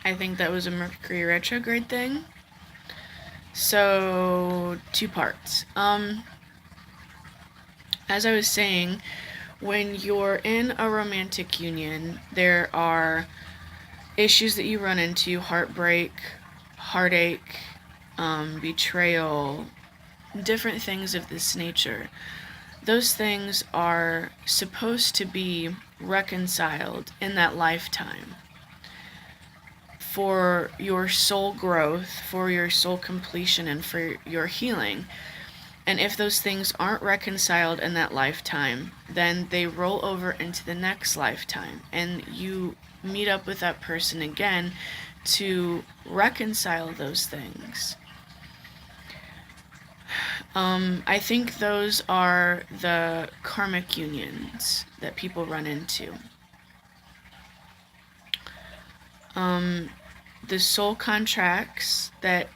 I think that was a Mercury retrograde thing. So, two parts. As I was saying, when you're in a romantic union, there are issues that you run into: heartbreak, heartache, betrayal, different things of this nature. Those things are supposed to be reconciled in that lifetime for your soul growth, for your soul completion, and for your healing. And if those things aren't reconciled in that lifetime, then they roll over into the next lifetime, and you meet up with that person again to reconcile those things. I think those are the karmic unions that people run into. The soul contracts that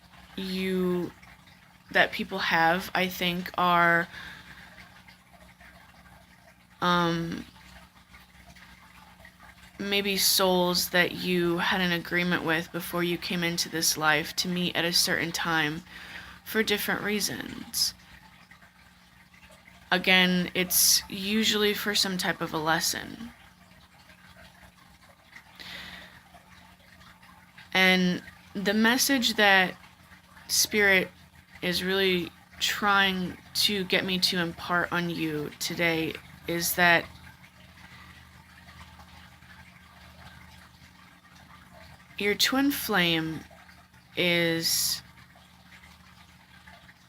people have, I think, are maybe souls that you had an agreement with before you came into this life to meet at a certain time for different reasons. Again, it's usually for some type of a lesson. And the message that Spirit is really trying to get me to impart on you today is that your twin flame is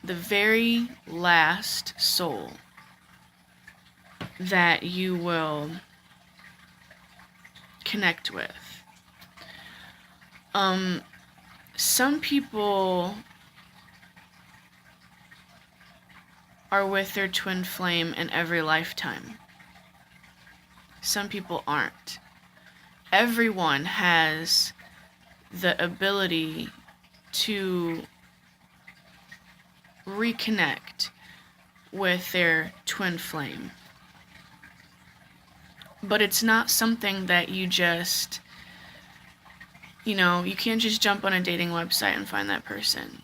the very last soul that you will connect with. Some people are with their twin flame in every lifetime. Some people aren't. Everyone has the ability to reconnect with their twin flame. But it's not something that you just, you can't just jump on a dating website and find that person.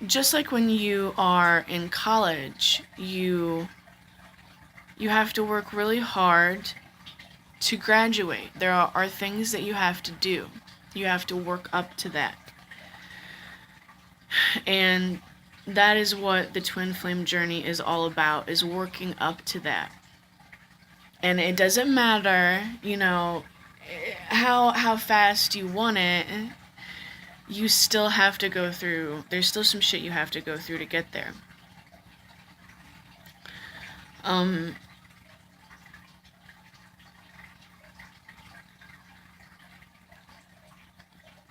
Just like when you are in college, you have to work really hard to graduate. There are things that you have to do. You have to work up to that. And that is what the twin flame journey is all about, is working up to that. And it doesn't matter, how fast you want it. You still have to go through, there's still some shit you have to go through to get there.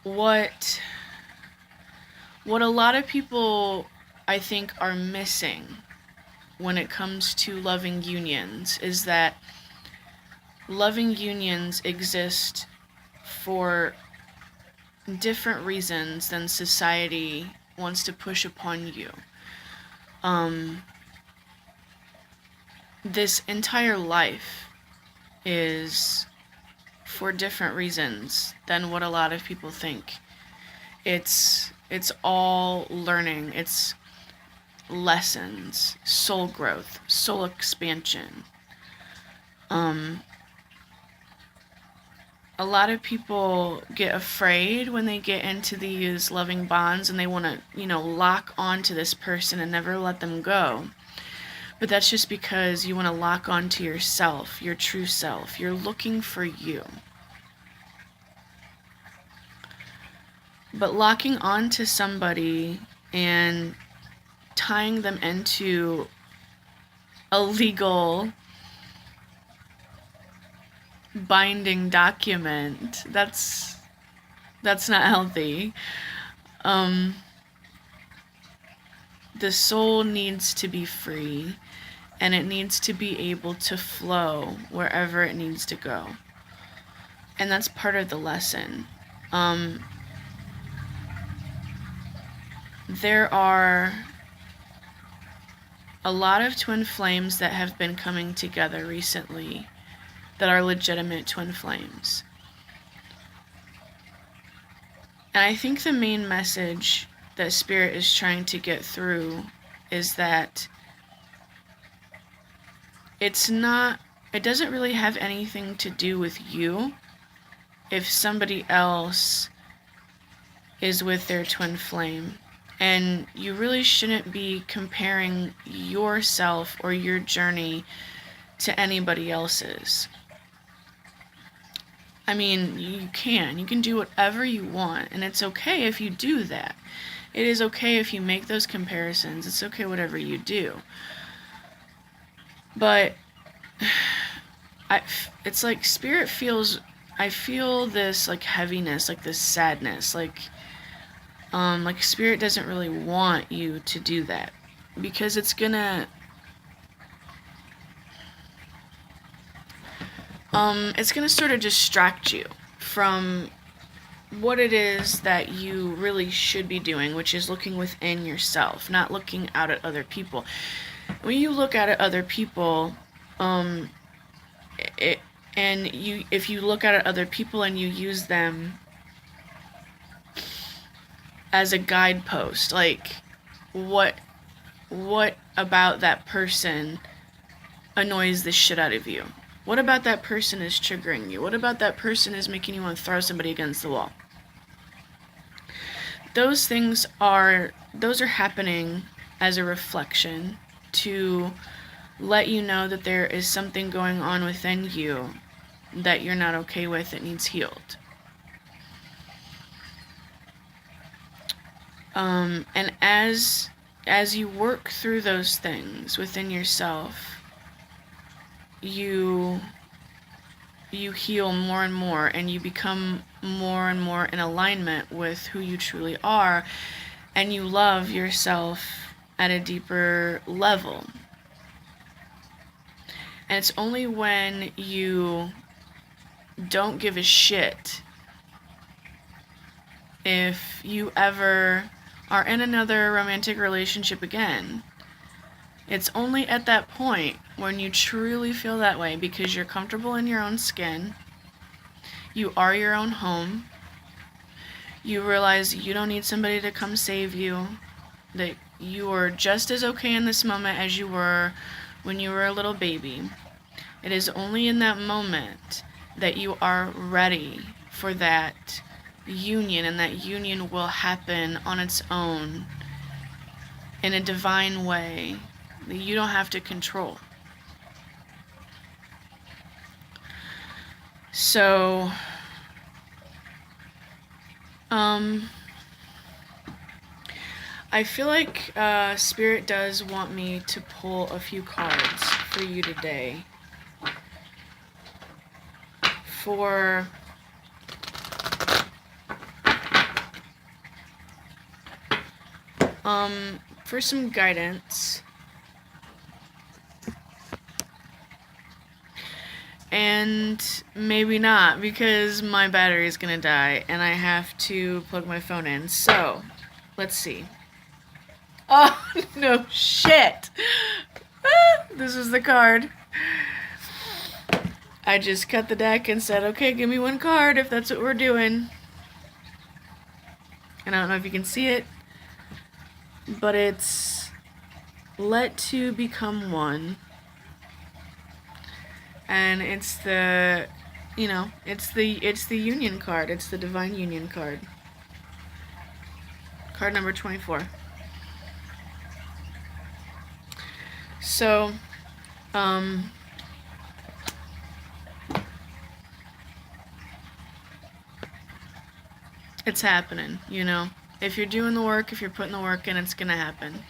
What a lot of people, I think, are missing when it comes to loving unions is that loving unions exist for different reasons than society wants to push upon you. This entire life is for different reasons than what a lot of people think. It's all learning. It's lessons, soul growth, soul expansion. A lot of people get afraid when they get into these loving bonds and they want to, lock on to this person and never let them go. But that's just because you want to lock on to yourself, your true self. You're looking for you. But locking on to somebody and tying them into a legal binding document, that's not healthy. The soul needs to be free, and it needs to be able to flow wherever it needs to go. And that's part of the lesson. There are a lot of twin flames that have been coming together recently that are legitimate twin flames. And I think the main message that Spirit is trying to get through is that it doesn't really have anything to do with you if somebody else is with their twin flame. And you really shouldn't be comparing yourself or your journey to anybody else's. I mean, you can do whatever you want, and it's okay if you do that. It is okay if you make those comparisons. It's okay whatever you do. But it's like Spirit feels, I feel this like heaviness, like this sadness, like Spirit doesn't really want you to do that, because it's gonna sort of distract you from what it is that you really should be doing, which is looking within yourself, not looking out at other people. When you look out at other people, if you look out at other people and you use them as a guidepost, like what about that person annoys the shit out of you? What about that person is triggering you? What about that person is making you want to throw somebody against the wall? Those are happening as a reflection to let you know that there is something going on within you that you're not okay with, that needs healed. And as you work through those things within yourself, you heal more and more, and you become more and more in alignment with who you truly are, and you love yourself at a deeper level. And it's only when you don't give a shit if you ever are in another romantic relationship again. It's only at that point when you truly feel that way, because you're comfortable in your own skin, you are your own home, you realize you don't need somebody to come save you, that you are just as okay in this moment as you were when you were a little baby. It is only in that moment that you are ready for that union, and that union will happen on its own in a divine way that you don't have to control. So, I feel like Spirit does want me to pull a few cards for you today for some guidance. And maybe not, because my battery is gonna die and I have to plug my phone in. So, let's see. Oh, no shit! This is the card. I just cut the deck and said, okay, give me one card if that's what we're doing. And I don't know if you can see it, but it's let two become one. And it's the, it's the union card. It's the divine union card. Card number 24. So, it's happening, If you're doing the work, if you're putting the work in, it's gonna happen.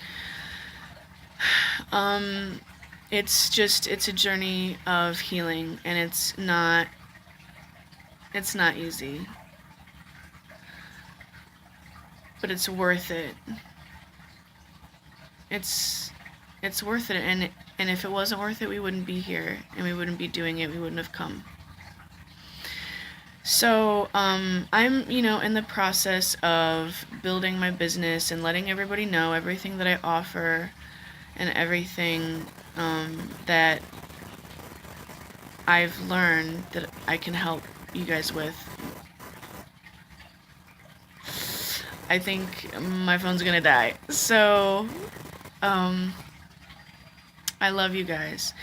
It's a journey of healing, and it's not easy. But it's worth it. It's worth it, and if it wasn't worth it, we wouldn't be here, and we wouldn't be doing it, we wouldn't have come. So, I'm, in the process of building my business and letting everybody know everything that I offer and everything that I've learned that I can help you guys with. I think my phone's gonna die. So, I love you guys.